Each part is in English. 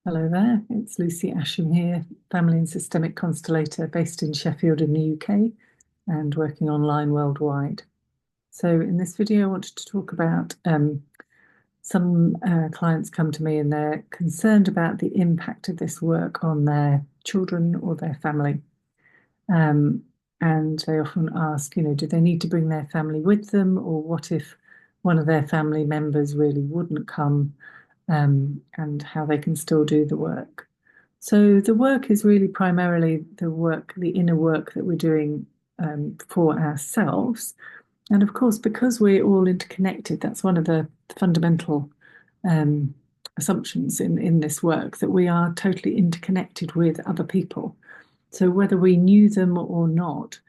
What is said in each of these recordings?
Hello there, it's Lucy Ascham here, family and systemic constellator based in Sheffield in the UK and working online worldwide. So in this video, I wanted to talk about some clients come to me and they're concerned about the impact of this work on their children or their family. Um, and they often ask, do they need to bring their family with them, or what if one of their family members really wouldn't come, and how they can still do the work. So the work is really primarily the inner work that we're doing for ourselves. And of course, because we're all interconnected, that's one of the fundamental um, assumptions in this work, that we are totally interconnected with other people. So whether we knew them or not,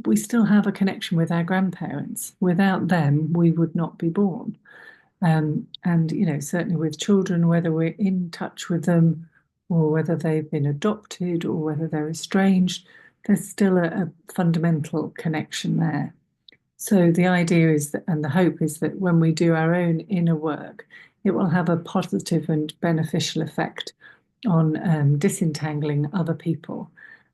we still have a connection with our grandparents. Without them, we would not be born. And certainly with children, whether we're in touch with them or whether they've been adopted or whether they're estranged, there's still a fundamental connection there. So the idea is that, and the hope is that when we do our own inner work, it will have a positive and beneficial effect on disentangling other people.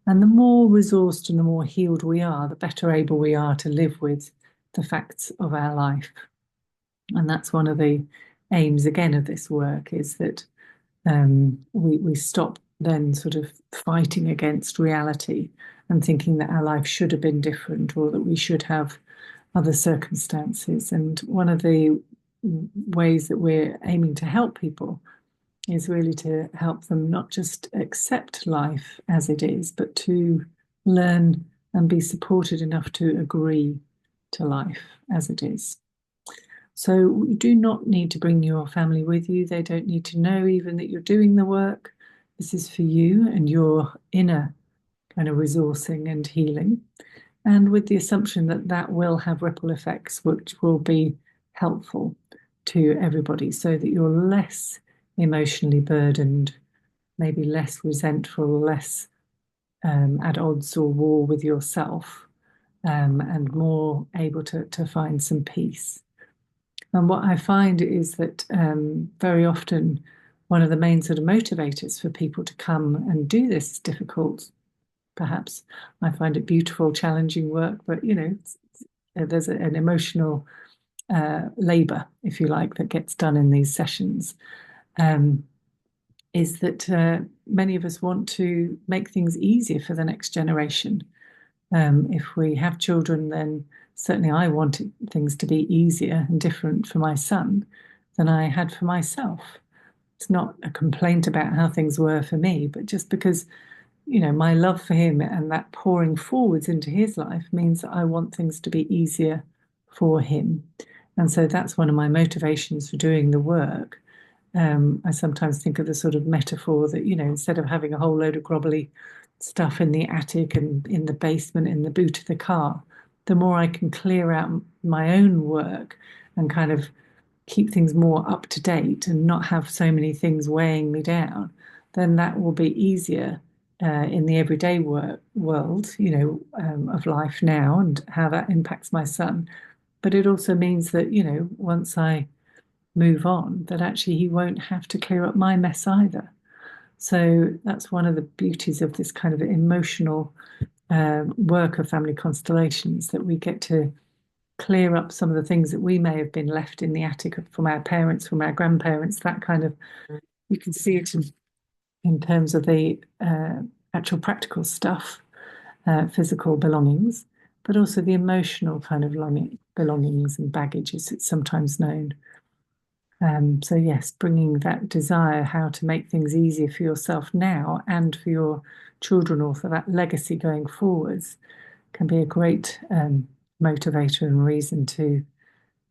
And the more resourced and the more healed we are, the better able we are to live with the facts of our life. And that's one of the aims again of this work, is that we stop then sort of fighting against reality and thinking that our life should have been different or that we should have other circumstances. And one of the ways that we're aiming to help people is really to help them not just accept life as it is, but to learn and be supported enough to agree to life as it is. So you do not need to bring your family with you. They don't need to know even that you're doing the work. This is for you and your inner kind of resourcing and healing. And with the assumption that that will have ripple effects, which will be helpful to everybody, so that you're less emotionally burdened, maybe less resentful, less at odds or war with yourself, and more able to find some peace. And what I find is that very often one of the main sort of motivators for people to come and do this difficult, perhaps, I find it beautiful, challenging work, but there's an emotional labor, if you like, that gets done in these sessions. Is that many of us want to make things easier for the next generation. If we have children, then certainly I wanted things to be easier and different for my son than I had for myself. It's not a complaint about how things were for me, but just because, my love for him and that pouring forwards into his life means that I want things to be easier for him. And so that's one of my motivations for doing the work. I sometimes think of the sort of metaphor that, instead of having a whole load of grobbly stuff in the attic and in the basement, in the boot of the car, the more I can clear out my own work and kind of keep things more up to date and not have so many things weighing me down, then that will be easier in the everyday world, of life now and how that impacts my son. But it also means that, once I move on, that actually he won't have to clear up my mess either. So that's one of the beauties of this kind of emotional work of family constellations, that we get to clear up some of the things that we may have been left in the attic from our parents, from our grandparents, that kind of, you can see it in terms of the actual practical stuff, physical belongings, but also the emotional kind of belongings and baggage, as it's sometimes known. So yes, bringing that desire how to make things easier for yourself now and for your children or for that legacy going forwards can be a great motivator and reason to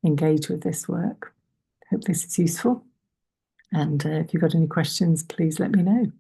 engage with this work. Hope this is useful. And if you've got any questions, please let me know.